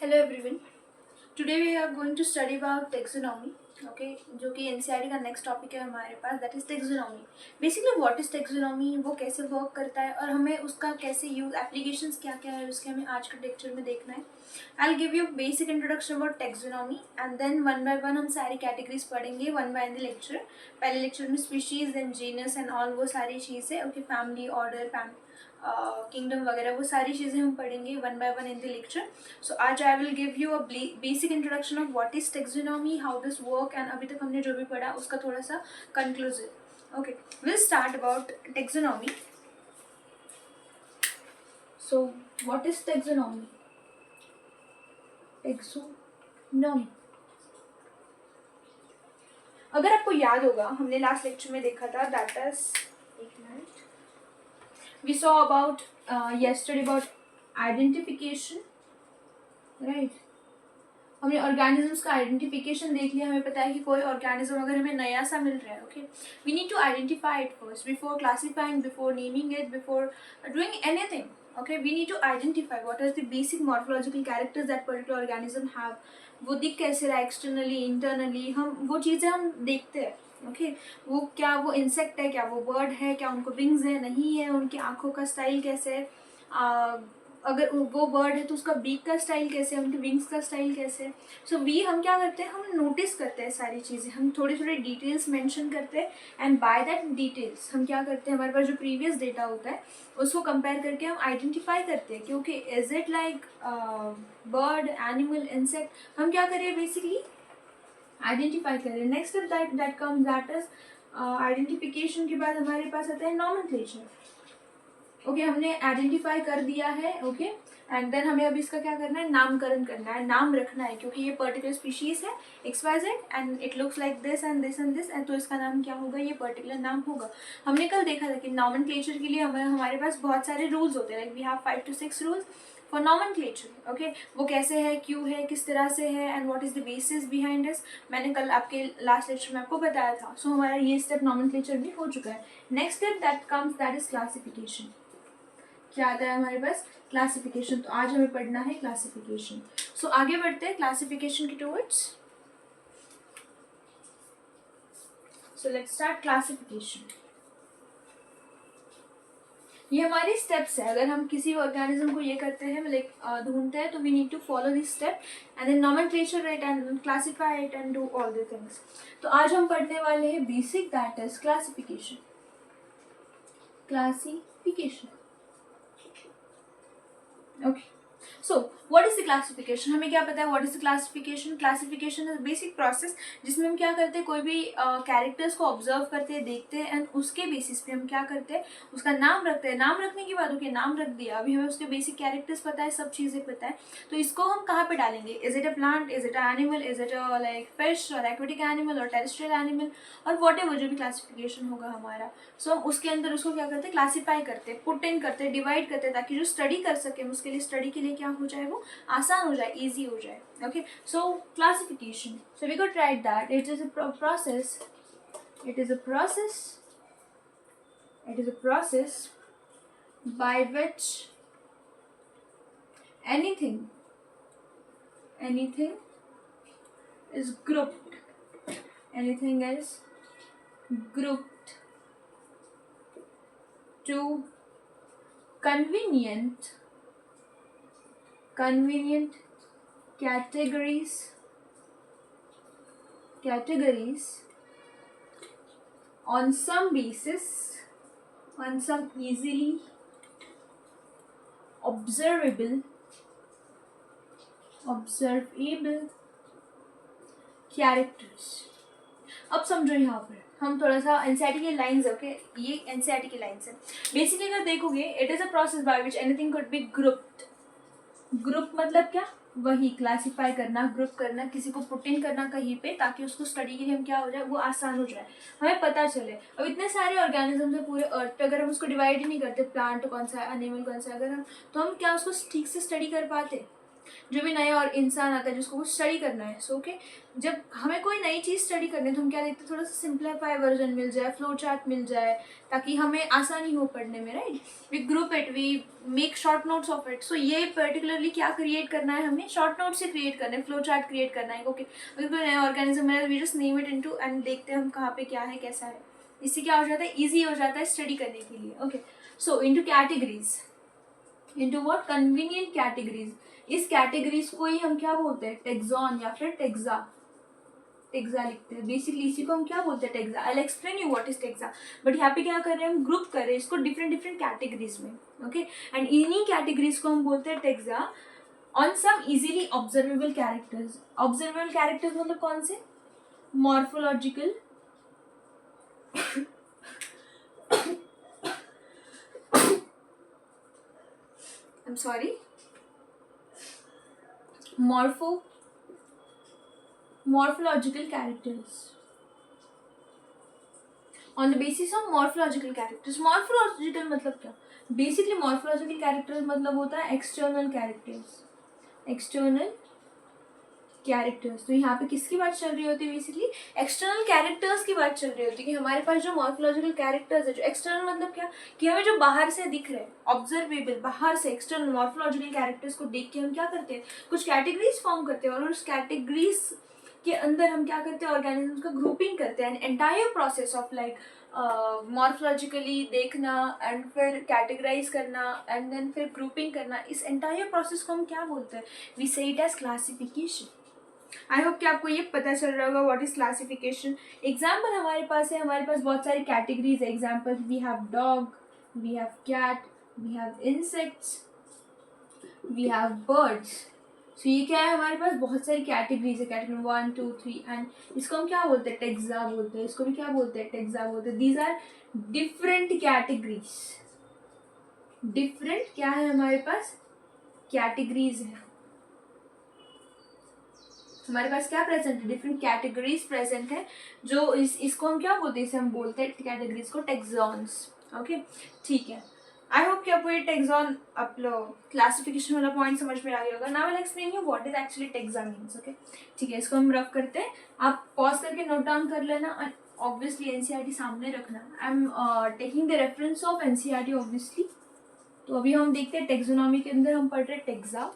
Hello everyone. Today we are going to study about taxonomy. Okay जो कि NCERT का next topic है हमारे पास, that is taxonomy. Basically what is taxonomy, वो कैसे वर्क करता है और हमें उसका कैसे यूज, एप्लीकेशंस क्या क्या है उसके हमें आज के लेक्चर में देखना है. I will give you basic introduction about taxonomy and then one by one हम सारी कैटेगरीज पढ़ेंगे one by in the lecture. पहले लेक्चर में species and genus and all वो सारी चीज़ें, ओके, फैमिली ऑर्डर, किंगडम वगैरह वो सारी चीज़ें हम पढ़ेंगे one by one in the lecture. So आज I will give you a basic introduction of what is taxonomy, how this work, and अभी तक हमने जो भी पढ़ा उसका थोड़ा सा conclusive. Okay, will start about taxonomy. So what is taxonomy? Taxonomy, अगर आपको याद होगा हमने लास्ट लेक्चर में देखा था, दैट इज, एक minute, we saw about yesterday about identification, right? हमने ऑर्गेनिजम्स का आइडेंटिफिकेशन देख लिया. हमें पता है कि कोई ऑर्गेनिज्म अगर हमें नया सा मिल रहा है, okay, we need to identify it first before classifying, before naming it, before doing anything. Okay, we need to identify what are the basic morphological characters that particular organism have. वो दिख कैसे रहा है एक्सटर्नली, इंटरनली, हम वो चीज़ें हम देखते हैं. ओके, वो क्या, वो इंसेक्ट है क्या, वो बर्ड है क्या, उनको विंग्स है नहीं है, उनकी आँखों का स्टाइल कैसे है, अगर वो बर्ड है तो उसका बीक का स्टाइल कैसे है, उनके विंग्स का स्टाइल कैसे है. सो वी हम क्या करते हैं, हम नोटिस करते हैं सारी चीज़ें, हम थोड़ी थोड़ी डिटेल्स मेंशन करते हैं एंड बाय दैट डिटेल्स हम क्या करते हैं, हमारे पास जो प्रीवियस डेटा होता है उसको कंपेयर करके हम आइडेंटिफाई करते हैं क्योंकि is it like bird, animal, insect, हम क्या करें बेसिकली आइडेंटिफाई करें. Next step that comes, that is identification के बाद हमारे पास आता है नॉमेनक्लेचर. ओके, हमने आइडेंटिफाई कर दिया है, ओके, एंड देन हमें अभी इसका क्या करना है, नामकरण करना है, नाम रखना है क्योंकि ये पर्टिकुलर स्पीशीज है XYZ and it looks like this and this and this, and तो इसका नाम क्या होगा, ये पर्टिकुलर नाम होगा. हमने कल देखा था कि नॉमेनक्लेचर के लिए हमारे पास बहुत सारे रूल्स होते हैं, like we have 5 to 6 rules for nomenclature. Okay, वो कैसे है, क्यों है, किस तरह से है, and what is the basis behind this, मैंने कल आपके लास्ट लेक्चर में आपको बताया था. सो हमारा ये स्टेप नॉमेनक्लेचर भी हो चुका है. Next step that comes, that is classification. क्या आता है हमारे पास, क्लासिफिकेशन. तो आज हमें पढ़ना है क्लासिफिकेशन. सो आगे बढ़ते हैं क्लासिफिकेशन की towards. So let's start classification. ये हमारी स्टेप्स है. अगर हम किसी ऑर्गेनिज्म को ये करते हैं, मतलब ढूंढते हैं, तो we need to follow this step and then nomenclature it and classify it and do all the things. तो आज हम पढ़ने वाले हैं basic, that is classification. Classification, okay. So what is the classification, हमें क्या पता है what is the classification. Classification is basic process जिसमें हम क्या करते हैं, कोई भी कैरेक्टर्स को ऑब्जर्व करते हैं, देखते हैं एंड उसके बेसिस पे हम क्या करते हैं, उसका नाम रखते हैं. नाम रखने के बाद ओके, नाम रख दिया, अभी हमें उसके बेसिक कैरेक्टर्स पता है, सब चीज़ें पता है, तो इसको हम कहाँ पे डालेंगे, is it a plant, is it a animal, is it a like fish और एक्वेटिक एनिमल और टेरेस्ट्रियल एनिमल और वॉट एवर जो भी क्लासिफिकेशन होगा हमारा. सो हम उसके अंदर उसको क्या करते हैं, क्लासीफाई करते हैं, पुट इन करते हैं, डिवाइड करते हैं, ताकि जो स्टडी कर सके उसके लिए, स्टडी के लिए क्या हो जाए, वो आसान हो जाए, ईजी हो जाए. Okay, so classification, so we could write that it is a process, it is a process, it is a process by which anything is grouped, anything is grouped to convenient categories on some basis, on some easily observable characters. अब समझो, यहाँ पर हम थोड़ा सा NCERT की lines है, okay, ये एनसीईआरटी की लाइंस है. बेसिकली अगर देखोगे, it is a process by which anything could be grouped. Group मतलब क्या, वही क्लासिफाई करना, ग्रुप करना, किसी को पुट इन करना कहीं पे, ताकि उसको स्टडी के लिए हम क्या हो जाए, वो आसान हो जाए, हमें पता चले. अब इतने सारे ऑर्गेनिज्म है पूरे अर्थ पे, अगर हम उसको डिवाइड ही नहीं करते, प्लांट कौन सा है, एनिमल कौन सा है, अगर हम, तो हम क्या उसको ठीक से स्टडी कर पाते. जो भी नया और इंसान आता है जिसको कुछ स्टडी करना है, सो ओके, जब हमें कोई नई चीज़ स्टडी करनी है तो हम क्या देखते हैं, थोड़ा सा सिंप्लीफाई वर्जन मिल जाए, फ्लो चार्ट मिल जाए, ताकि हमें आसानी हो पढ़ने में, right. We group it, we make short notes of it. So ये पर्टिकुलरली क्या क्रिएट करना है, हमें शॉर्ट नोट्स से क्रिएट करना है, फ्लो चार्ट क्रिएट करना है। ओके, अगर कोई नया ऑर्गेनिज्म है, we just name it into and देखते हैं हम कहाँ पे क्या है, कैसा है। इससे क्या हो जाता है, ईजी हो जाता है स्टडी करने के लिए। Okay, so into categories, into what, convenient categories. इस कैटेगरीज को ही हम क्या बोलते हैं, टेक्सॉन या फिर टेक्सा, टेक्सा लिखते हैं। बेसिकली इसी को हम क्या बोलते हैं, taxa. I will explain you what is taxa, but यहाँ पे क्या कर रहे हैं हम, ग्रुप कर रहे हैं इसको डिफरेंट डिफरेंट कैटेगरीज में। ओके, एंड इन्हीं कैटेगरीज को हम बोलते हैं taxa on some easily observable characters. Observable characters मतलब कौन से, morphological, I'm sorry, morphological characters. On the basis of morphological characters. Morphological मतलब क्या, basically morphological characters मतलब होता है external characters, external कैरेक्टर्स। तो यहाँ पे किसकी बात चल रही होती है, बेसिकली एक्सटर्नल कैरेक्टर्स की बात चल रही होती है कि हमारे पास जो मॉर्फोलॉजिकल कैरेक्टर्स है, जो एक्सटर्नल मतलब क्या, कि हमें जो बाहर से दिख रहे हैं, ऑब्जर्वेबल, बाहर से एक्सटर्नल मॉर्फोलॉजिकल कैरेक्टर्स को देख के हम क्या करते हैं, कुछ कैटेगरीज फॉर्म करते हैं, और उस कैटेगरीज के अंदर हम क्या करते हैं, ऑर्गेनिज्म का ग्रुपिंग करते हैं। And entire process of like morphologically देखना एंड फिर कैटेगराइज करना एंड देन फिर ग्रुपिंग करना, इस एंटायर प्रोसेस को हम क्या बोलते हैं, we say it as classification. I hope कि आपको ये पता चल रहा होगा व्हाट इज क्लासिफिकेशन। एग्जाम्पल हमारे पास है, हमारे पास बहुत सारी कैटेगरीज है। Example, we have dog, we have cat, we have insects, we have birds. So ये क्या है, हमारे पास बहुत सारी कैटेगरीज है, कैटेगरी 1 2 3, एंड इसको हम क्या बोलते हैं, टेक्सा बोलते हैं, इसको भी क्या बोलते हैं, टेक्सा बोलते हैं। These are different categories, different क्या है हमारे पास, कैटेगरीज है हमारे पास, क्या प्रेजेंट है, डिफरेंट कैटेगरीज प्रेजेंट है, जो इसको हम क्या बोलते हैं, इसे हम बोलते हैं कैटेगरीज को टेक्सॉन्स। ओके, ठीक है। आई होप कि आपको ये टेक्सॉन क्लासिफिकेशन वाला पॉइंट समझ में आ गया होगा। Now I will explain you what is actually taxa means. Okay, ठीक है, इसको हम रफ करते हैं, आप पॉज करके नोट डाउन कर लेना, एंड ऑब्वियसली एनसीईआरटी सामने रखना। I am taking the reference of NCERT obviously. तो अभी हम देखते हैं टेक्सोनॉमी के अंदर हम पढ़ रहे हैं taxa.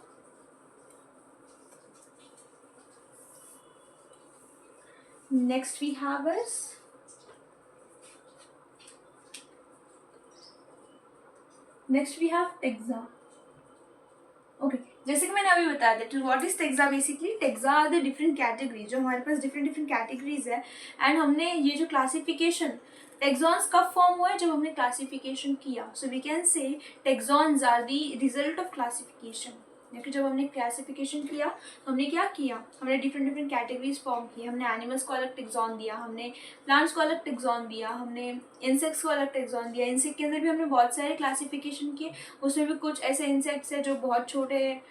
Next we have is taxa. Okay, जैसे कि मैंने अभी बताया था, what is taxa, basically taxa are the different categories, जो हमारे पास डिफरेंट डिफरेंट कैटेगरीज है। एंड हमने ये जो क्लासिफिकेशन, टेक्सॉन्स कब फॉर्म हुआ है, जब हमने क्लासिफिकेशन किया। सो we can say taxons are the result of classification. क्योंकि जब हमने क्लासिफिकेशन किया तो हमने क्या किया, हमने डिफरेंट डिफरेंट कैटेगरीज फॉर्म की, हमने एनिमल्स को अलग टेक्सॉन दिया, हमने प्लांट्स को अलग टेक्सॉन दिया, हमने इंसेक्ट्स को अलग टेक्सॉन दिया। इंसेक्ट के अंदर भी हमने बहुत सारे क्लासिफिकेशन किए, उसमें भी कुछ ऐसे इंसेक्ट्स हैं जो बहुत छोटे हैं,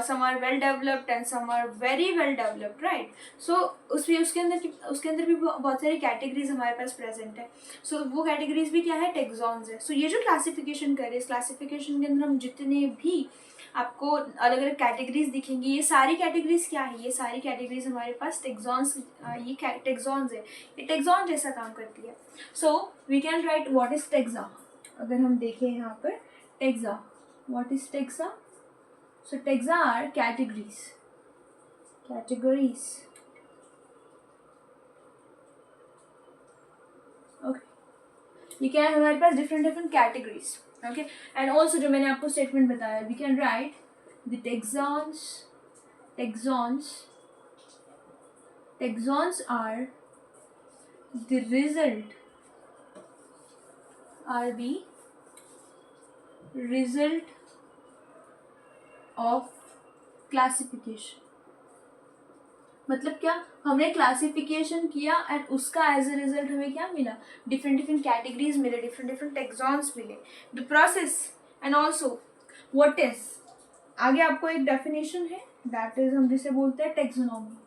some are well developed and some are very well developed, right. So उसके अंदर भी बहुत सारी कैटेगरीज हमारे पास प्रेजेंट है। सो वो कैटेगरीज भी क्या है, टेक्सॉन्स है। सो ये जो क्लासिफिकेशन कर रहे हैं, इस क्लासिफिकेशन के अंदर हम जितने भी आपको अलग अलग कैटेगरीज दिखेंगी, ये सारी कैटेगरीज क्या है, ये सारी कैटेगरीज हमारे पास टेक्सॉन्स, ये टेक्सॉन्स है, ये टेक्सॉन जैसा काम करती है। So we can write what is taxa. अगर हम देखें यहाँ पर taxa, what is taxa, so taxa are categories, categories. Okay, ये क्या है हमारे पास, different different categories. Okay, and also जो मैंने आपको स्टेटमेंट बताया, we can write the taxons are the result of classification. मतलब क्या, हमने क्लासिफिकेशन किया एंड उसका एज अ रिजल्ट हमें क्या मिला, डिफरेंट डिफरेंट कैटेगरीज मिले, डिफरेंट डिफरेंट टेक्सॉन्स मिले। The process and also what is, आगे आपको एक डेफिनेशन है, दैट इज हम जिसे बोलते हैं टेक्सोनॉमी।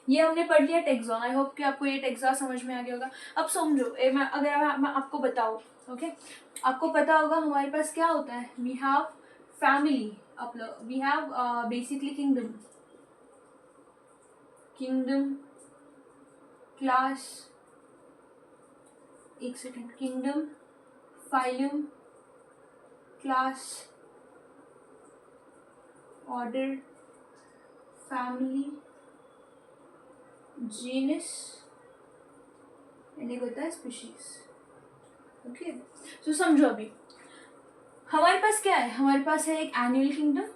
ये हमने पढ़ लिया टेक्सॉन। आई होप कि आपको ये टेक्सा समझ में आ गया होगा। अब समझो, मैं आपको बताऊँ, ओके, आपको पता होगा हमारे पास क्या होता है, we have family, we have basically kingdom, class, एक second, kingdom, phylum, class, order, family, genus, एक होता है species. ओके, सो समझो अभी हमारे पास क्या है. हमारे पास है एक एनुअल किंगडम,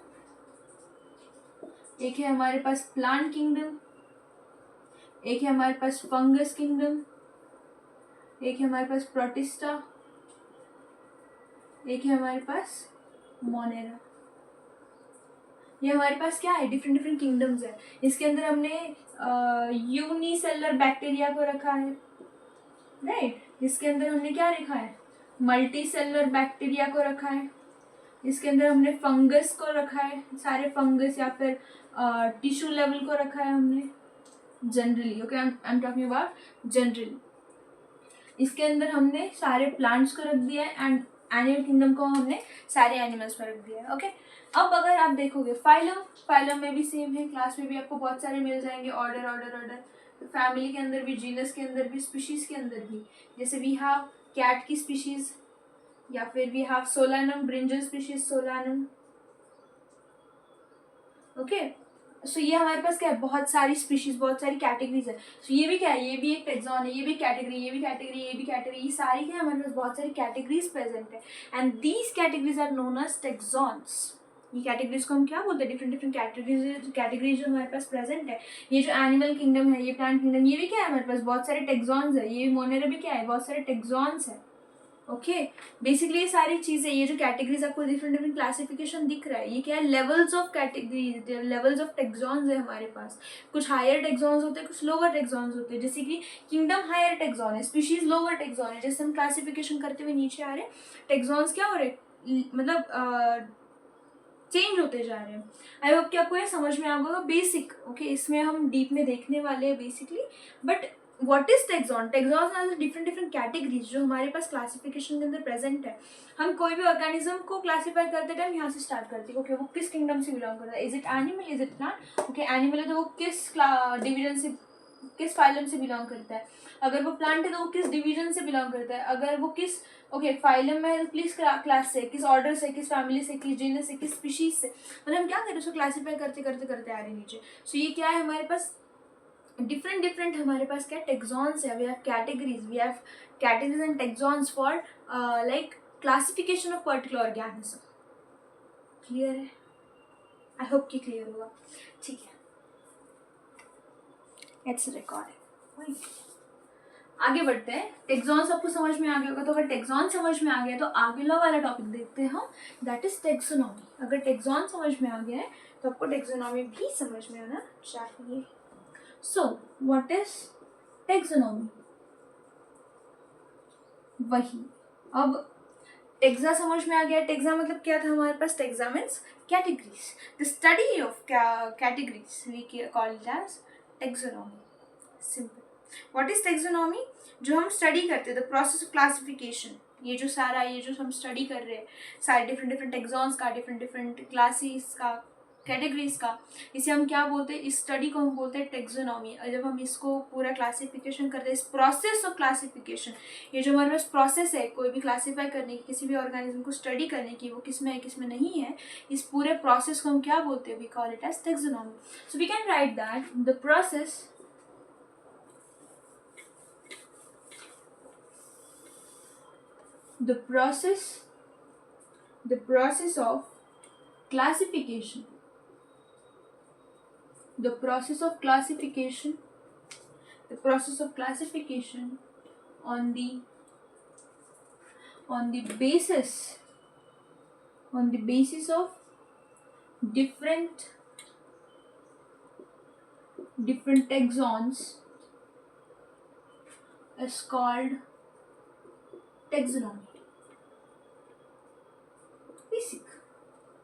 एक है हमारे पास प्लांट किंगडम, एक है हमारे पास फंगस किंगडम, एक है हमारे पास प्रोटिस्टा, एक है हमारे पास मोनेरा. ये हमारे पास क्या है, डिफरेंट डिफरेंट किंगडम्स है. इसके अंदर हमने यूनिसेलुलर बैक्टीरिया को रखा है, राइट. इसके अंदर हमने क्या रखा है, मल्टी सेलुलर बैक्टीरिया को रखा है. इसके अंदर हमने फंगस को रखा है, सारे फंगस या फिर टिश्यू लेवल को रखा है हमने generally. Okay, I am talking about generally. इसके अंदर हमने सारे प्लांट्स को रख दिया है एंड एनिमल किंगडम को हमने सारे एनिमल्स में रख दिया है. ओके, अब अगर आप देखोगे फाइलम में भी सेम है, क्लास में भी आपको बहुत सारे मिल जाएंगे, ऑर्डर, फैमिली के अंदर भी, जीनस के अंदर भी, स्पीशीज के अंदर भी. जैसे वी हैव कैट की स्पीशीज, या फिर we have solanum, brinjal species solanum. Okay, so ये हमारे पास क्या है, बहुत सारी स्पीशीज, बहुत सारी कैटेगरीज है. सो ये भी क्या है, ये भी एक टेक्सॉन है, ये भी कैटेगरी, ये भी कैटेगरी, ये भी कैटेगरी. ये सारी क्या है, हमारे पास बहुत सारी कैटेगरीज प्रेजेंट है and these categories are known as taxons. ये कैटेगरीज को हम क्या बोलते हैं, डिफरेंट डिफरेंट कैटेगरीज जो हमारे पास प्रेजेंट है. ये जो एनिमल किंगडम है, ये प्लांट किंगडम, ये भी क्या है, हमारे पास बहुत सारे टेक्सॉन्स है. ये मोनेरा भी क्या है, बहुत सारे टेक्सॉन्स है. ओके, बेसिकली ये सारी चीज़ें, ये जो कैटेगरीज आपको डिफरेंट डिफरेंट क्लासिफिकेशन दिख रहा है, ये क्या है, levels of categories, levels of taxons है हमारे पास. कुछ हायर टेक्सॉन्स होते हैं, कुछ लोअर टेक्सॉन्स होते हैं. जैसे कि किंगडम हायर टेक्सॉन है, स्पीशीज लोअर टेक्सॉन है. जैसे हम क्लासिफिकेशन करते हुए नीचे आ रहे हैं, टेक्सॉन्स क्या हो रहे, मतलब चेंज होते जा रहे हैं. आई होप कि आपको ये समझ में आ गया बेसिक. ओके, इसमें हम डीप में देखने वाले हैं basically. But what is taxon? Taxon are different different categories जो हमारे पास क्लासिफिकेशन के अंदर प्रेजेंट है. हम कोई भी ऑर्गेनिज्म को क्लासीफाई करते टाइम यहाँ से स्टार्ट करते हैं. ओके, वो किस किंगडम से बिलोंग करता है, is it animal, is it plant. Okay, animal है तो वो किस डिवीजन से, किस फाइलम से बिलोंग करता है. अगर वो प्लांट है तो वो किस डिवीजन से बिलोंग करता है. अगर वो किस फाइलम में है तो किस क्लास से, किस ऑर्डर से, किस फैमिली से, किस जीनस से, किस स्पीशीज से. मतलब हम क्या करें, उसको क्लासीफाई करते करते करते आ रहे नीचे. सो ये क्या है, हमारे पास डिफरेंट डिफरेंट हमारे पास क्या टेक्सॉन्स है. We have categories and taxons for like classification of particular organism. Clear है? आई होप कि क्लियर हुआ. ठीक है, इट्स रिकॉर्डिंग. आगे बढ़ते हैं. टेक्सॉन्स आपको समझ में आ गया होगा, तो अगर टेक्सॉन समझ में आ गया तो अगला वाला टॉपिक देखते हैं हम, दैट इज टेक्सोनॉमी. अगर टेक्सॉन समझ में आ गया है तो आपको टेक्सोनॉमी भी समझ में आना चाहिए. सो व्हाट इज टेक्सोनॉमी? वही, अब टेक्सा समझ में आ गया. टेक्सा मतलब क्या था हमारे पास, taxa means categories, the study of categories, we call it as taxonomy. Simple. What is taxonomy? जो हम स्टडी करते हैं, द प्रोसेस ऑफ क्लासिफिकेशन. ये जो हम स्टडी कर रहे हैं, सारे डिफरेंट डिफरेंट टेक्सॉन्स का, डिफरेंट डिफरेंट क्लासेस का, कैटेगरीज का, इसे हम क्या बोलते हैं, इस स्टडी को हम बोलते हैं टेक्सोनॉमी. और जब हम इसको पूरा क्लासिफिकेशन करते हैं, इस प्रोसेस ऑफ क्लासिफिकेशन, ये जो हमारे पास प्रोसेस है कोई भी क्लासीफाई करने की, किसी भी ऑर्गेनिज्म को स्टडी करने की, वो किस में है किस में नहीं है, इस पूरे प्रोसेस को हम क्या बोलते हैं, we call it as taxonomy. So we can write that the process of classification, the process of classification on the basis of different taxons is called taxonomy. Basic.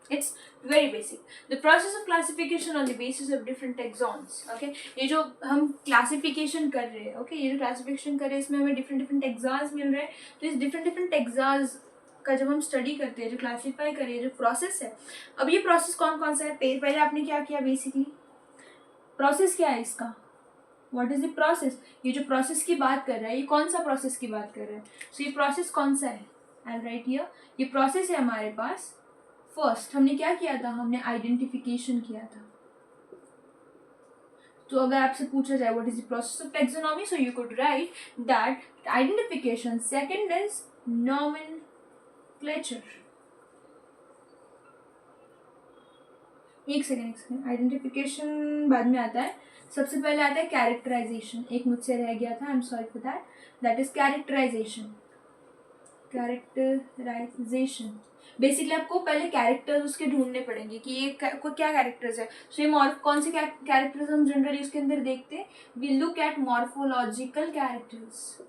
It's very basic. The process of classification on the basis of different taxons. Okay, ये जो हम classification कर रहे हैं, ये जो classification कर रहे हैं, इसमें हमें डिफरेंट डिफरेंट taxons मिल रहे हैं. तो इस डिफरेंट taxons का जब हम स्टडी करते हैं, जो क्लासीफाई करें, जो प्रोसेस है, अब ये प्रोसेस कौन कौन सा है, पहले आपने क्या किया, बेसिकली प्रोसेस क्या है इसका, व्हाट इज द प्रोसेस, ये जो प्रोसेस की बात कर रहा है, ये कौन सा प्रोसेस की बात कर रहा है, सो ये प्रोसेस कौन सा है, आई राइट हियर, ये प्रोसेस है हमारे पास। फर्स्ट हमने क्या किया था, हमने आइडेंटिफिकेशन किया था। तो अगर आपसे पूछा जाए what is the process of taxonomy, so you could write that identification, second is nomenclature. एक सेकेंड, आइडेंटिफिकेशन बाद में आता है, सबसे पहले आता है कैरेक्टराइजेशन, एक मुझसे रह गया था, I am sorry for that is characterisation. Characterisation basically आपको पहले कैरेक्टर्स उसके ढूंढने पड़ेंगे कि ये को क्या कैरेक्टर्स है, सो ये कौन से कैरेक्टर्स हम जनरली उसके अंदर देखते हैं, we look at morphological characters.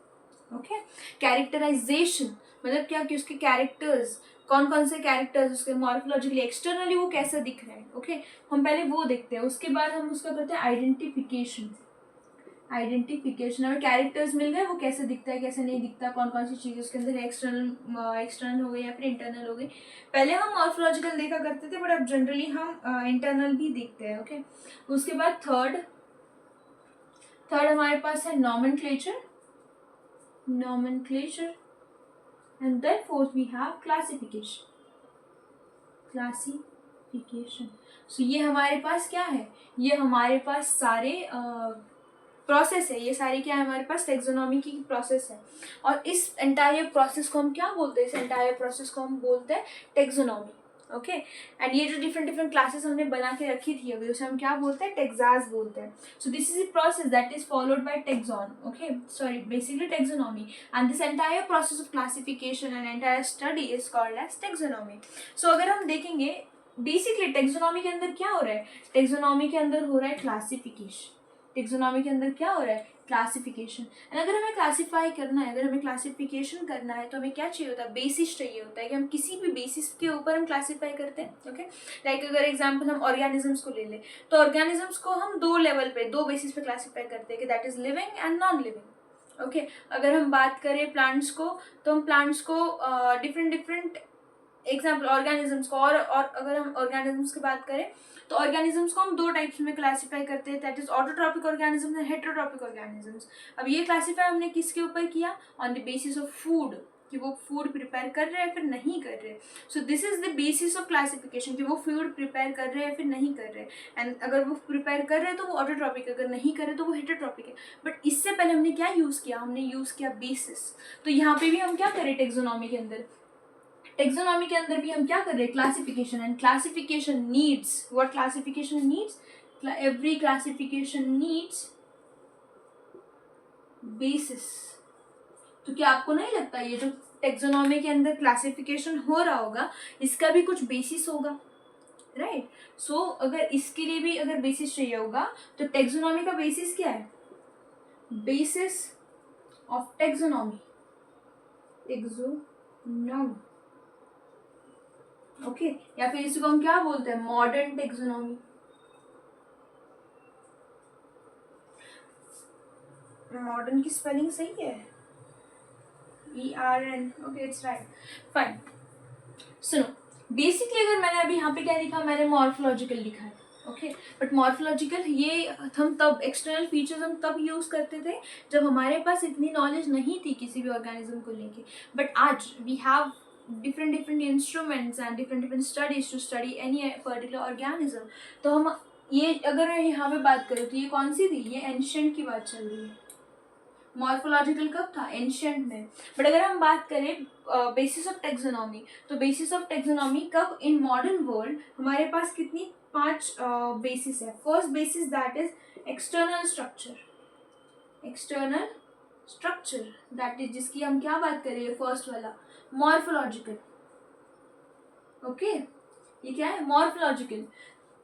Okay, characterisation मतलब क्या कि उसके कैरेक्टर्स, कौन कौन से कैरेक्टर्स उसके मॉर्फोलॉजिकली एक्सटर्नली वो कैसा दिख रहा है, ओके हम पहले वो देखते हैं, उसके बाद हम उसका करते हैं आइडेंटिफिकेशन। आइडेंटिफिकेशन, हमें कैरेक्टर्स मिल गए, वो कैसे दिखता है कैसे नहीं दिखता, कौन कौन सी चीज़ उसके अंदर एक्सटर्नल हो गई या फिर इंटरनल हो गई। पहले हम मॉर्फोलॉजिकल देखा करते थे, बट अब जनरली हम इंटरनल भी देखते हैं। ओके, उसके बाद थर्ड हमारे पास है nomenclature, and then fourth we have classification. So ये हमारे पास क्या है, ये हमारे पास सारे प्रोसेस है, ये सारी क्या है हमारे पास टेक्सोनॉमी की प्रोसेस है, और इस एंटायर प्रोसेस को हम क्या बोलते हैं, इस एंटायर प्रोसेस को हम बोलते हैं टेक्सोनॉमी। ओके, एंड ये जो डिफरेंट क्लासेस हमने बना के रखी थी अभी, उसे हम क्या बोलते हैं, टेक्सास बोलते हैं। So this is the process that is followed by basically taxonomy, and this entire process of classification and entire study is called as taxonomy. So अगर हम देखेंगे बेसिकली टेक्सोनॉमी के अंदर क्या हो रहा है, टेक्सोनॉमी के अंदर हो रहा है क्लासिफिकेशन, टेक्सोनॉमी के अंदर क्या हो रहा है, क्लासिफिकेशन। एंड अगर हमें क्लासिफाई करना है, अगर हमें क्लासिफिकेशन करना है, तो हमें क्या चाहिए होता है, बेसिस चाहिए होता है, कि हम किसी भी बेसिस के ऊपर हम क्लासिफाई करते हैं। ओके, लाइक अगर एग्जांपल हम ऑर्गेनिजम्स को ले लें, तो ऑर्गेनिजम्स को हम दो लेवल पे, दो बेसिस पे क्लासिफाई करते हैं, कि that is living and non living. Okay, अगर हम बात करें प्लांट्स को, तो हम प्लांट्स को डिफरेंट एग्जाम्पल ऑर्गेनिजम्स को, और अगर हम ऑर्गेनिजम्स की बात करें, तो ऑर्गेनिजम्स को हम दो टाइप्स में क्लासीफाई करते हैं, that is autotrophic organisms and heterotrophic organisms. अब ये क्लासीफाई हमने किसके ऊपर किया, on the basis of food, कि वो फूड प्रिपेयर कर रहे हैं फिर नहीं कर रहे। सो this is the basis of classification, कि वो फूड प्रिपेयर कर रहे हैं फिर नहीं कर रहे, एंड अगर वो प्रिपेयर कर रहे हैं तो वो ऑटोट्रॉपिक, अगर नहीं कर रहे तो वो हेटेरोट्रॉपिक है। बट इससे पहले हमने क्या यूज़ किया, हमने यूज़ किया बेसिस। तो यहाँ पे भी हम क्या करें, टेक्सोनॉमी के अंदर, टेक्सोनॉमी के अंदर भी हम क्या कर रहे हैं, classification, and classification needs what, classification needs, every classification needs basis. तो क्या आपको नहीं लगता ये जो टेक्सोनॉमी के अंदर क्लासिफिकेशन हो रहा होगा, इसका भी कुछ बेसिस होगा, राइट? सो अगर इसके लिए भी अगर बेसिस चाहिए होगा, तो टेक्सोनॉमी का बेसिस क्या है, बेसिस ऑफ टेक्सोनॉमी, ओके, या फिर इसको हम क्या बोलते हैं, मॉडर्न टेक्सोनॉमी। मॉडर्न की स्पेलिंग सही है, ERN, okay it's right, fine. सुनो, बेसिकली अगर मैंने अभी यहाँ पे क्या लिखा, मैंने मॉर्फोलॉजिकल लिखा है, ओके, बट मॉर्फोलॉजिकल ये हम तब एक्सटर्नल फीचर्स हम तब यूज़ करते थे जब हमारे पास इतनी नॉलेज नहीं थी किसी भी ऑर्गेनिज्म को लेके, बट आज we have different instruments and different studies to study any particular organism। तो हम ये अगर यहाँ पे बात करें तो ये कौन सी थी, ये एंशिएंट की बात चल रही है। मॉर्फोलॉजिकल कब था, एंशिएंट में। बट अगर हम बात करें बेसिस ऑफ टेक्सोनॉमी, तो बेसिस ऑफ टेक्सोनॉमी कब, इन मॉडर्न वर्ल्ड हमारे पास कितनी, 5 बेसिस है। First basis that is external structure, that is जिसकी हम क्या बात करें, फर्स्ट वाला मॉर्फोलॉजिकल। ओके, ये क्या है, मॉर्फोलॉजिकल।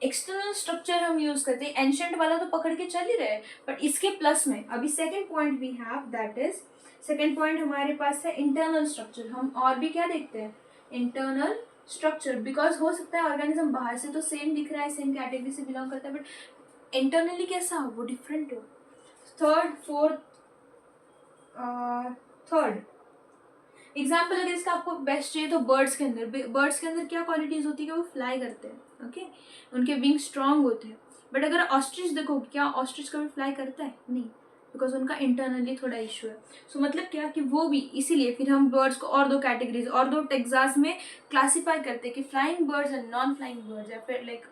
एक्सटर्नल स्ट्रक्चर हम यूज करते हैं, एंशिएंट वाला तो पकड़ के चल ही रहे, बट इसके प्लस में अभी second point we have, that is second point हमारे पास है इंटरनल स्ट्रक्चर। हम और भी क्या देखते हैं, इंटरनल स्ट्रक्चर, बिकॉज हो सकता है ऑर्गेनिज्म बाहर से तो सेम दिख रहा है, सेम कैटेगरी से बिलोंग करता है, बट इंटरनली कैसा हो, वो डिफरेंट हो। थर्ड एग्जाम्पल अगर इसका आपको बेस्ट चाहिए तो बर्ड्स के अंदर क्या क्वालिटीज़ होती है कि वो फ्लाई करते हैं, ओके, उनके विंग स्ट्रांग होते हैं। बट अगर ऑस्ट्रिच देखो, क्या ऑस्ट्रिच कभी फ्लाई करता है? नहीं, बिकॉज उनका इंटरनली थोड़ा इशू है। सो मतलब क्या कि वो भी इसीलिए फिर हम बर्ड्स को और दो कैटेगरीज और दो टेक्सास में क्लासीफाई करते हैं कि flying birds and non flying birds, या फिर लाइक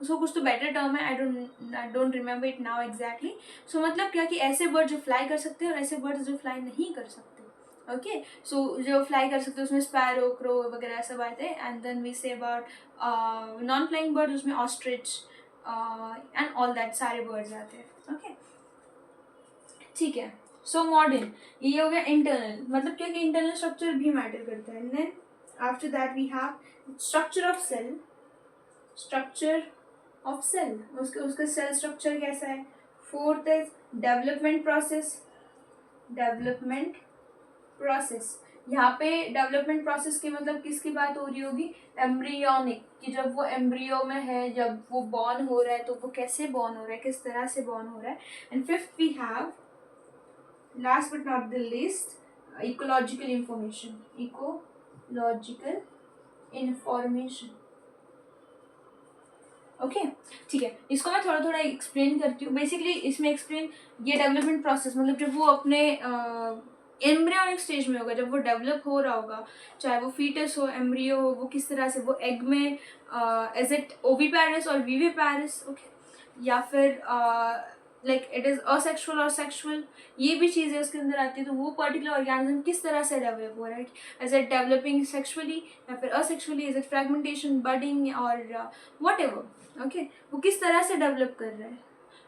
उसको कुछ तो बेटर टर्म है, I don't remember it now exactly. So मतलब क्या कि ऐसे बर्ड जो फ्लाई कर सकते हैं और ऐसे बर्ड्स जो फ्लाई नहीं कर सकते। ओके, सो जो फ्लाई कर सकते हैं उसमें स्पैरो, क्रो वगैरह सब आते हैं। And then we say about non flying bird, उसमें ऑस्ट्रिच एंड ऑल दैट सारे बर्ड्स आते हैं। ओके, ठीक है। सो मॉडर्न, ये हो गया इंटरनल, मतलब क्या कि इंटरनल स्ट्रक्चर भी मैटर करता है। Then after that we have structure of cell. Structure of cell, उसका सेल स्ट्रक्चर कैसा है। Fourth is development process. Development process, यहाँ पे डेवलपमेंट प्रोसेस की मतलब किसकी बात हो रही होगी? एम्ब्रियोनिक, कि जब वो एम्ब्रियो में है, जब वो बॉर्न हो रहा है तो वो कैसे बॉर्न हो रहा है, किस तरह से बॉर्न हो रहा है। And fifth we have, last but not the least, ecological information. Ecological information, okay, ठीक है। इसको मैं थोड़ा थोड़ा एक्सप्लेन करती हूँ। बेसिकली इसमें एक्सप्लेन, ये डेवलपमेंट प्रोसेस मतलब जब वो अपने एम्ब्रियोनिक स्टेज में होगा, जब वो डेवलप हो रहा होगा, चाहे वो फीटस हो, एम्ब्रियो हो, वो किस तरह से वो एग में इज इट ओवीपैरिस और वीवीपैरिस, ओके, या फिर लाइक इट इज़ असेक्सुअल और सेक्सुअल, ये भी चीज़ें उसके अंदर आती है। तो वो पर्टिकुलर ऑर्गेनिज्म किस तरह से डेवलप हो रहा है, इज इट डेवलपिंग सेक्सुअली या फिर asexually, is it fragmentation, budding और वट एवर, ओके, वो किस तरह से डेवलप कर रहा है।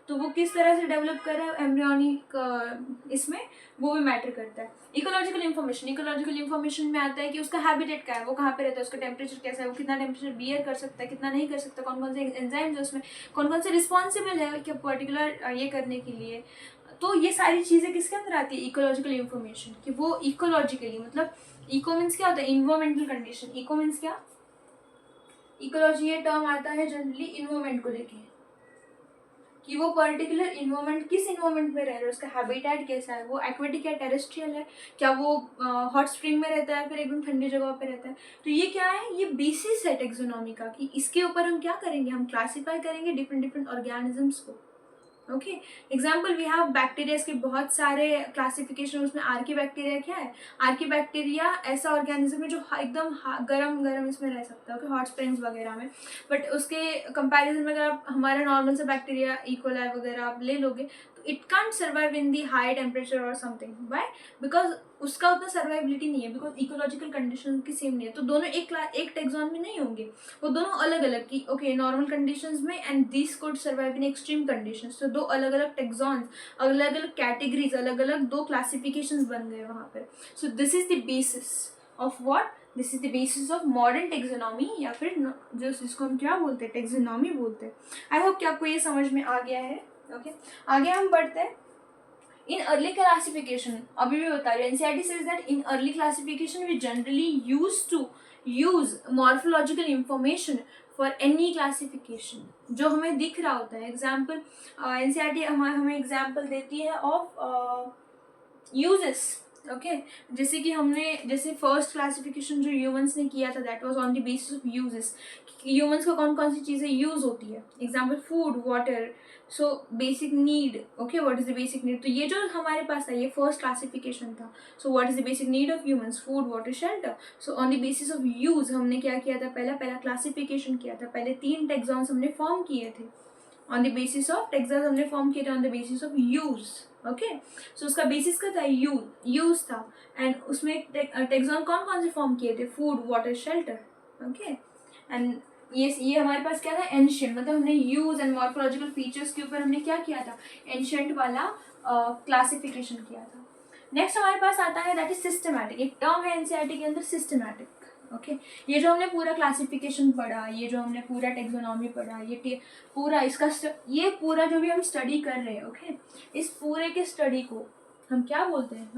तो वो किस तरह से डेवलप कर रहा है एम्ब्रियोनिक इसमें, वो भी मैटर करता है। इकोलॉजिकल इन्फॉर्मेशन, इकोलॉजिकल इन्फॉर्मेशन में आता है कि उसका हैबिटेट क्या है, वो कहाँ पे रहता है, उसका टेम्परेचर कैसा है, वो कितना टेम्परेचर बियर कर सकता है, कितना नहीं कर सकता, कौन कौन से एंजाइम्स है उसमें, कौन कौन से रिस्पॉन्सिबल है क्या पर्टिकुलर ये करने के लिए। तो ये सारी चीज़ें किसके अंदर आती है? इकोलॉजिकल इन्फॉर्मेशन, कि वो इकोलॉजिकली, मतलब इको मीन्स क्या होता है? Environmental condition. इको मीन्स क्या? इकोलॉजी ये टर्म आता है जनरली इन्वायरमेंट को लेके, कि वो पर्टिकुलर इन्वायरमेंट किस इन्वायरमेंट में रह रहा है, उसका हैबिटेट कैसा है, वो एक्वेटिक या टेरेस्ट्रियल है, क्या वो हॉट स्प्रिंग में रहता है, फिर एकदम ठंडी जगह पे रहता है। तो ये क्या है? ये बेसिस है टेक्सोनॉमी का, कि इसके ऊपर हम क्या करेंगे, हम क्लासीफाई करेंगे डिफरेंट डिफरेंट ऑर्गेनिजम्स को। Okay, example we have bacteria के बहुत सारे क्लासिफिकेशन। उसमें आर्कीबैक्टीरिया क्या है? आर्कीबैक्टीरिया ऐसा ऑर्गेनिज्म है जो एकदम गरम गरम इसमें रह सकता है, ओके, हॉट स्प्रिंग्स वगैरह में। बट उसके कंपैरिजन में अगर आप हमारा नॉर्मल से बैक्टीरिया इकोलाई वगैरह आप ले लोगे, तो it can't survive in the high temperature और समथिंग। बाय बिकॉज उसका उतना सर्वाइबिलिटी नहीं है, बिकॉज इकोलॉजिकल कंडीशन की सेम नहीं है। तो दोनों एक टेक्सॉन में नहीं होंगे, वो दोनों अलग अलग की, ओके, नॉर्मल कंडीशंस में, and this could survive in extreme conditions. तो दो अलग अलग टेक्सॉन्स, अलग अलग कैटेगरीज, अलग अलग दो क्लासिफिकेशंस बन गए वहाँ पर। सो this is the basis of what? This is the basis of modern taxonomy, या फिर जो जिसको हम क्या बोलते हैं? टेक्सोनॉमी बोलते हैं। आई होप कि आपको ये समझ में आ गया है। ओके, आगे हम बढ़ते हैं। In early classification, अभी भी बता रही हूँ, NCERT says that in early classification we generally used to use morphological information for any classification जो हमें दिख रहा होता है। एग्जाम्पल NCERT हमें एग्जाम्पल देती है ऑफ यूजेस, ओके, जैसे कि जैसे फर्स्ट क्लासिफिकेशन जो ह्यूमंस ने किया था, that was on the basis of uses. Humans को कौन कौन सी चीज़ें यूज होती है। Example food, water, so basic need, okay, what is the basic need. तो ये जो हमारे पास था, ये फर्स्ट क्लासिफिकेशन था। सो what is the basic need of humans? Food, water, shelter. So on the basis of use हमने क्या किया था? पहला क्लासिफिकेशन किया था, पहले 3 टेक्सॉन्स हमने फॉर्म किए थे on the basis of taxons, हमने फॉर्म किए थे on the basis of use. Okay, so उसका बेसिस का था यूज था। एंड उसमें टेक्सॉन कौन कौन से फॉर्म किए थे? Food, water, shelter, okay. And ये हमारे पास क्या था? एंशिएंट, मतलब हमने यूज एंड मॉर्फोलॉजिकल फीचर्स के ऊपर हमने क्या किया था? एंशिएंट वाला क्लासिफिकेशन किया था। नेक्स्ट हमारे पास आता है दैट इज सिस्टमैटिक। एक टर्म है एनसीईआरटी के अंदर, सिस्टमैटिक। ओके, ये जो हमने पूरा क्लासिफिकेशन पढ़ा, ये जो हमने पूरा टेक्सोनॉमी पढ़ा, ये पूरा इसका ये पूरा जो भी हम स्टडी कर रहे हैं, ओके, इस पूरे के स्टडी को हम क्या बोलते हैं?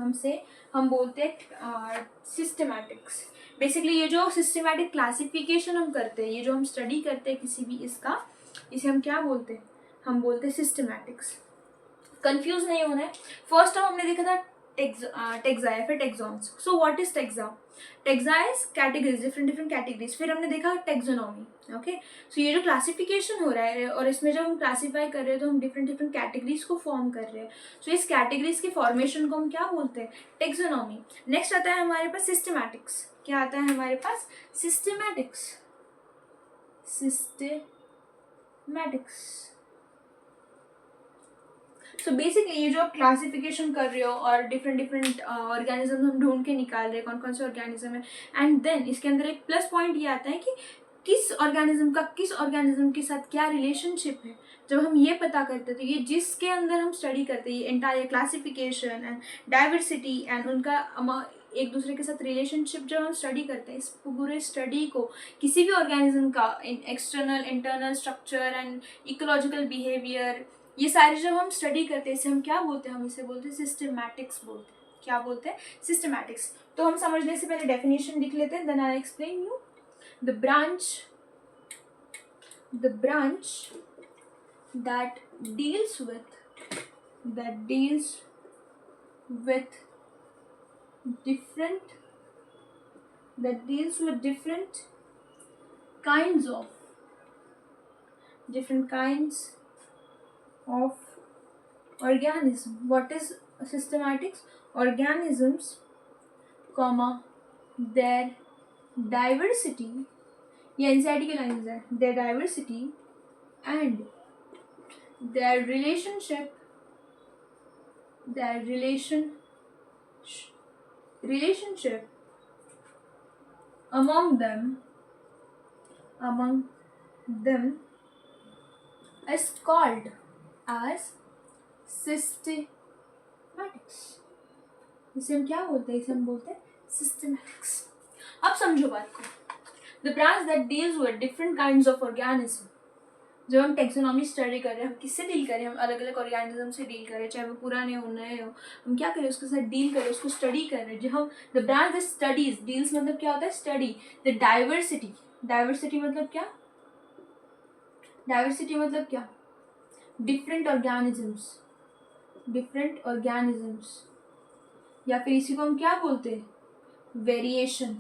हम बोलते हैं सिस्टमैटिक्स। बेसिकली ये जो सिस्टमैटिक क्लासिफिकेशन हम करते हैं, ये जो हम स्टडी करते हैं किसी भी इसका, इसे हम क्या बोलते हैं? हम बोलते हैं सिस्टमैटिक्स। कंफ्यूज नहीं होना है। फर्स्ट टाइम हमने देखा था टेक्सा या फिर taxons. So what is taxa? Taxa is categories, different categories. फिर हमने देखा टेक्सोनॉमी. ओके, सो ये जो क्लासिफिकेशन हो रहा है और इसमें जब हम क्लासीफाई कर रहे हैं तो हम डिफरेंट कैटेगरीज को फॉर्म कर रहे हैं. सो इस कैटेगरीज के फॉर्मेशन को हम क्या बोलते हैं? टेक्सोनॉमी. नेक्स्ट आता है हमारे पास सिस्टमैटिक्स. क्या आता है हमारे पास? सिस्टमैटिक्स. सो बेसिकली ये जो आप क्लासिफिकेशन कर रहे हो और डिफरेंट ऑर्गेनिज्म हम ढूंढ के निकाल रहे हैं कौन कौन से ऑर्गेनिज्म है, एंड देन इसके अंदर एक प्लस पॉइंट ये आता है कि किस ऑर्गेनिज्म का किस ऑर्गेनिज्म के साथ क्या रिलेशनशिप है. जब हम ये पता करते हैं तो ये जिसके अंदर हम स्टडी करते हैं, ये entire classification and diversity and उनका एक दूसरे के साथ रिलेशनशिप जब हम स्टडी करते हैं, इस पूरे स्टडी को किसी भी ऑर्गेनिज्म का external internal structure and ecological behaviour, ये सारे जब हम स्टडी करते हैं इसे हम क्या बोलते हैं? हम इसे बोलते हैं सिस्टमैटिक्स बोलते हैं. क्या बोलते हैं? सिस्टमैटिक्स. तो हम समझने से पहले डेफिनेशन लिख लेते हैं, then I explain you. The branch that deals with different kinds of organism. What is systematics? Organisms, comma, their diversity, ये एनसीईआरटी के लाइन्स है. their diversity and their relationship among them is called as systematics. इसे हम क्या बोलते हैं? इसे हम बोलते हैं systematics. अब समझो बात को. The branch that deals with different kinds of organism. जब हम टेक्सोनॉमी स्टडी कर रहे हैं, हम किससे डील कर रहे हैं? हम अलग अलग ऑर्गेनिज्म से डील कर रहे हैं, चाहे वो पुराने हो नए हो. हम क्या कर रहे हैं? उसके साथ डील कर रहे हैं, उसको स्टडी कर रहे हैं. जो हम the branch that studies, deals मतलब क्या होता है? स्टडी. द डाइवर्सिटी मतलब क्या? डाइवर्सिटी मतलब क्या? Different organisms. या फिर इसी को हम क्या बोलते हैं? वेरिएशन.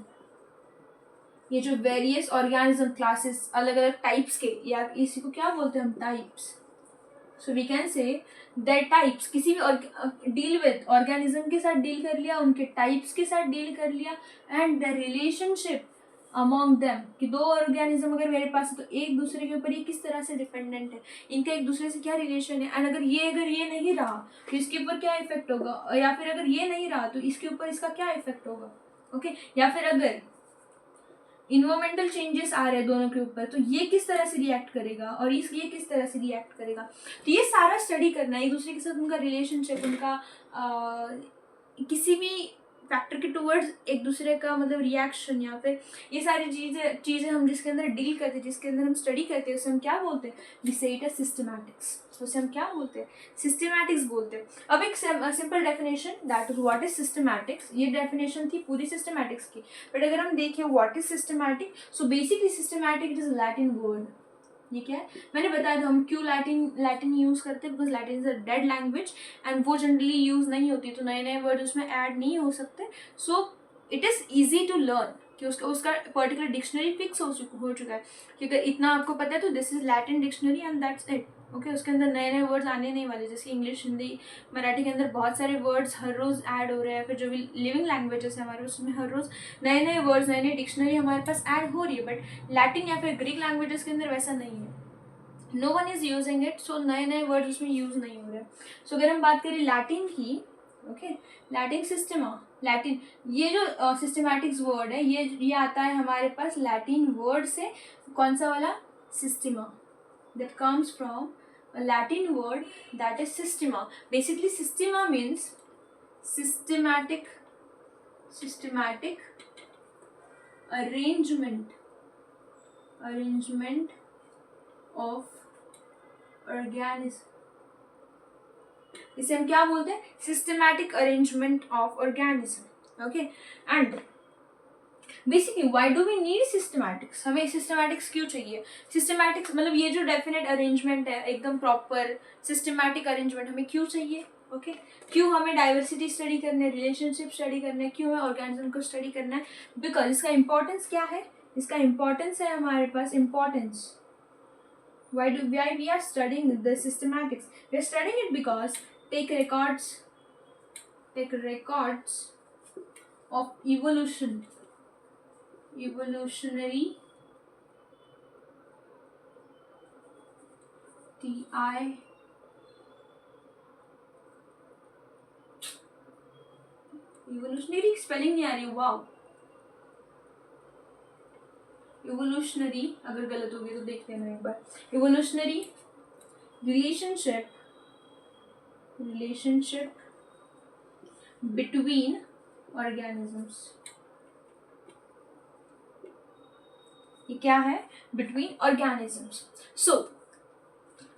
ये जो वेरियस ऑर्गेनिज्म क्लासेस अलग अलग टाइप्स के, या इसी को क्या बोलते हैं हम? Types. So we can say that types, किसी भी डील विद ऑर्गेनिज्म के साथ डील कर लिया, उनके टाइप्स के साथ डील कर लिया, and the relationship among them, कि दो ऑर्गेनिज्म अगर मेरे पास है तो एक दूसरे के ऊपर ये किस तरह से डिपेंडेंट है, इनका एक दूसरे से क्या रिलेशन है, एंड अगर ये नहीं रहा तो इसके ऊपर क्या इफेक्ट होगा, या फिर अगर ये नहीं रहा तो इसके ऊपर इसका क्या इफेक्ट होगा. ओके, या फिर अगर इन्वायरमेंटल चेंजेस आ रहे हैं दोनों के ऊपर तो ये किस तरह से रिएक्ट करेगा और ये किस तरह से रिएक्ट करेगा. तो ये सारा स्टडी करना है, एक दूसरे के साथ उनका रिलेशनशिप, उनका किसी भी फैक्टर के टूवर्ड्स एक दूसरे का मतलब रिएक्शन, या फिर ये सारी चीज़ें हम जिसके अंदर डील करते हैं, जिसके अंदर हम स्टडी करते हैं, उसे हम क्या बोलते हैं? We say it as systematics. उसे हम क्या बोलते हैं? सिस्टमैटिक्स बोलते हैं. अब एक simple definition, that is what is systematics. ये डेफिनेशन थी पूरी सिस्टमैटिक्स की. बट अगर हम देखें what is systematic, so basically systematic is Latin word. ये क्या है? मैंने बताया था हम क्यों लैटिन यूज़ करते हैं, because Latin is a dead language and वो जनरली यूज़ नहीं होती, तो नए नए वर्ड उसमें ऐड नहीं हो सकते. So it is easy to learn कि उसका पर्टिकुलर डिक्शनरी फिक्स हो चुका है, क्योंकि इतना आपको पता है तो this is Latin dictionary and that's it. Okay, उसके अंदर नए नए वर्ड्स आने नहीं वाले, जैसे इंग्लिश, हिंदी, मराठी के अंदर बहुत सारे वर्ड्स हर रोज़ ऐड हो रहे हैं. फिर जो भी लिविंग लैंग्वेजेस है हमारे, उसमें हर रोज़ नए नए वर्ड्स, नई नई डिक्शनरी हमारे पास ऐड हो रही है. बट लैटिन या फिर ग्रीक लैंग्वेजेस के अंदर वैसा नहीं है. No one is using it, so नए नए वर्ड उसमें यूज़ नहीं हो रहे. सो अगर हम बात करें लैटिन की, ओके, लैटिन सिस्टमा, लैटिन, ये जो सिस्टमैटिक्स वर्ड है ये आता है हमारे पास लैटिन वर्ड से. कौन सा वाला? Systema. That comes from a Latin word that is systema. Basically systema means systematic arrangement of organism. इसे हम क्या बोलते हैं? Systematic arrangement of organism. Okay, and basically why do we need systematics. हमें सिस्टमैटिक्स क्यों चाहिए? सिस्टमैटिक्स मतलब ये जो डेफिनेट अरेंजमेंट है, एकदम प्रॉपर सिस्टमैटिक अरेंजमेंट हमें क्यों चाहिए? ओके क्यों हमें डाइवर्सिटी स्टडी करना है, रिलेशनशिप स्टडी करना है, क्यों हमें ऑर्गेनिज्म को स्टडी करना है? बिकॉज इसका इंपॉर्टेंस क्या है, इसका इंपॉर्टेंस है हमारे पास importance. why we are studying the systematics? We are studying it because take records of evolutionary evolutionary spelling नहीं आ रही, वाओ. इवोल्यूशनरी, अगर गलत होगी तो देख लेना एक बार. Evolutionary relationship between organisms. ये क्या है? Between organisms. सो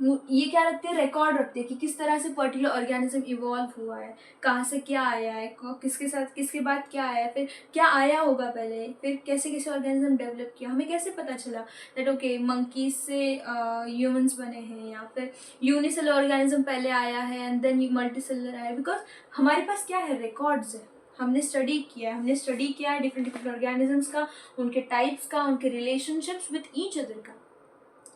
ये क्या रखते हैं? रिकॉर्ड रखते हैं कि किस तरह से पर्टिकुलर ऑर्गेनिज्म इवॉल्व हुआ है, कहाँ से क्या आया है, किसके साथ किसके बाद क्या आया, फिर क्या आया होगा पहले, फिर कैसे कैसे ऑर्गेनिज्म डेवलप किया, हमें कैसे पता चला दैट ओके मंकीज से ह्यूमंस बने हैं, या फिर यूनिसेलर ऑर्गेनिज्म पहले आया है एंड देन मल्टीसेलर आया. बिकॉज हमारे पास क्या है? रिकॉर्ड्स है. हमने स्टडी किया है डिफरेंट ऑर्गेनिजम्स का, उनके टाइप्स का, उनके रिलेशनशिप्स विद ईच अदर का.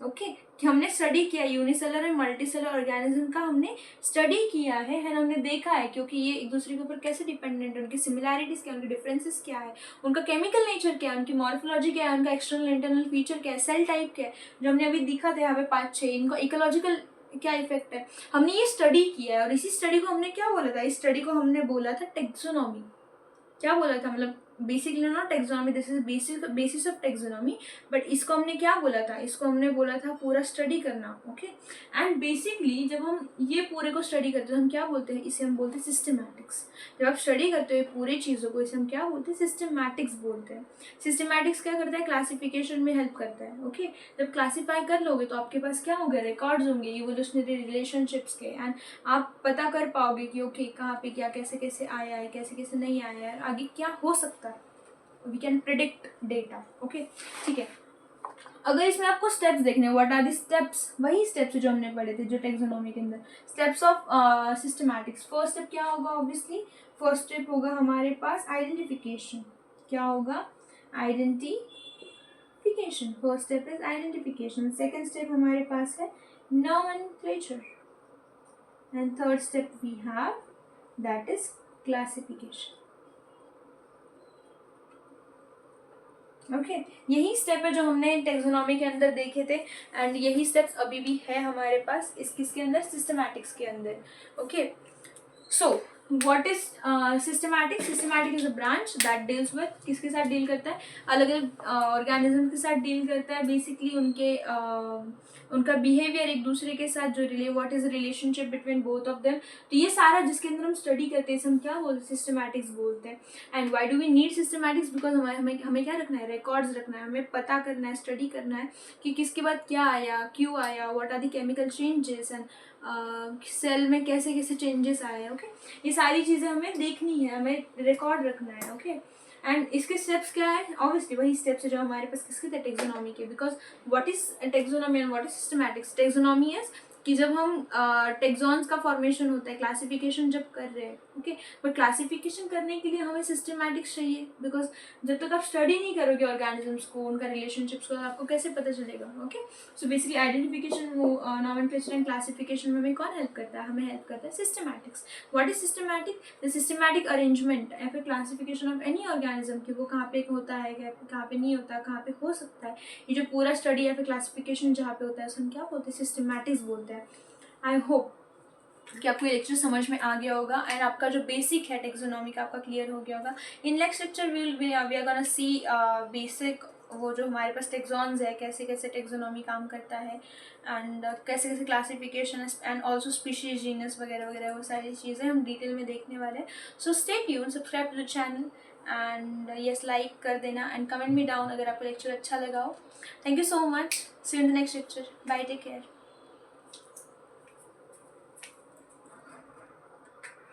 ओके कि हमने स्टडी किया यूनिसेलर एंड मल्टीसेलर ऑर्गेनिज्म का, हमने स्टडी किया है एंड हमने देखा है क्योंकि ये एक दूसरे के ऊपर कैसे डिपेंडेंट है, उनकी सिमिलैरिटीज क्या है, उनके डिफरेंसेस क्या है, उनका केमिकल नेचर क्या है, उनकी मॉर्फोलॉजी क्या है, उनका एक्सटर्नल इंटरनल फीचर क्या है, सेल टाइप क्या है, जो हमने अभी दिखा था यहाँ पे 5-6, इनका इकोलॉजिकल क्या इफेक्ट है. हमने ये स्टडी किया है और इसी स्टडी को हमने क्या बोला था? इस स्टडी को हमने बोला था टेक्सोनॉमी. क्या बोला था? मतलब basically not taxonomy, this is basis of taxonomy, but इसको हमने क्या बोला था? इसको हमने बोला था पूरा स्टडी करना. ओके एंड बेसिकली जब हम ये पूरे को स्टडी करते हैं हम क्या बोलते हैं? इसे हम बोलते हैं सिस्टमैटिक्स. जब आप स्टडी करते हो पूरी चीज़ों को, इसे हम क्या बोलते हैं? सिस्टमैटिक्स बोलते हैं. सिस्टमैटिक्स क्या करता है? क्लासिफिकेशन में हेल्प करता है. ओके जब क्लासीफाई कर लोगे तो आपके पास क्या होगा? रिकॉर्ड्स होंगे इवोल्यूशनरी रिलेशनशिप्स के, एंड आप पता कर पाओगे कि ओके कहाँ पे क्या कैसे कैसे आया है, कैसे कैसे नहीं आया है, आगे क्या हो सकता है. We can predict data. Okay ठीक है. अगर इसमें आपको स्टेप्स देखने, व्हाट आर द स्टेप्स? वही स्टेप्स जो हमने पढ़े थे जो टेक्सोनॉमी के अंदर, steps of systematics. First step क्या होगा? ऑब्वियसली फर्स्ट स्टेप होगा हमारे पास आइडेंटिफिकेशन. क्या होगा? Identification. First step is identification. Second step हमारे पास है nomenclature, and third step we have that is classification. Okay यही स्टेप है जो हमने टेक्सोनॉमी के अंदर देखे थे, एंड यही स्टेप्स अभी भी है हमारे पास किसके अंदर? सिस्टमैटिक्स के अंदर. Okay so what is systematic? Systematic is a branch that deals with, किसके साथ डील करता है? अलग अलग ऑर्गेनिज्म के साथ डील करता है. बेसिकली उनका बिहेवियर एक दूसरे के साथ जो what is relationship between both of them. तो ये सारा जिसके अंदर हम स्टडी करते हैं हम क्या बोलते हैं? सिस्टमैटिक्स बोलते हैं. And why do we need systematics? Because हमें क्या रखना है? रिकॉर्ड्स रखना है, हमें पता करना है, स्टडी करना है कि किसके बाद क्या आया, क्यों आया, what are the chemical changes, and cell में कैसे कैसे चेंजेस आए हैं. ओके ये सारी चीज़ें हमें देखनी है, हमें रिकॉर्ड रखना है. ओके एंड इसके स्टेप्स क्या है? ऑब्वियसली वही स्टेप्स है जो हमारे पास किसके थे? टेक्सोनॉमी के. Because what is taxonomy and what is systematics? Taxonomy is कि जब हम टेक्सॉन्स का फॉर्मेशन होता है, क्लासिफिकेशन जब कर रहे हैं. ओके बट क्लासिफिकेशन करने के लिए हमें सिस्टमैटिक्स चाहिए. बिकॉज जब तक आप स्टडी नहीं करोगे ऑर्गेनिजम्स को, उनका रिलेशनशिप्स को, आपको कैसे पता चलेगा. Okay so basically identification, nomenclature and classification में हमें कौन हेल्प करता है? हमें हेल्प करता है systematics. What is systematic? The systematic arrangement या फिर क्लासिफिकेशन ऑफ एनी ऑर्गेनिज्म कि वो कहाँ पे होता है, कहाँ पे नहीं होता, कहाँ पे हो सकता है. ये जो पूरा स्टडी या फिर क्लासिफिकेशन जहाँ पे होता है उसको हम क्या बोलते हैं? सिस्टमैटिक्स बोलते हैं. आई होप कि आपको ये लेक्चर समझ में आ गया होगा एंड आपका जो बेसिक है टेक्सोनॉमी का आपका क्लियर हो गया होगा. In next lecture we are gonna see basic वो जो हमारे पास टेक्सॉन्स है, कैसे कैसे टेक्सोनॉमी काम करता है, एंड कैसे कैसे classification and also species, genus वगैरह वगैरह, वो सारी चीज़ें हम डिटेल में देखने वाले हैं. So stay tuned, subscribe to the channel and yes like कर देना एंड कमेंट मी डाउन अगर आपको लेक्चर अच्छा लगा हो. Thank you so much. See you in the next lecture. Bye, take care.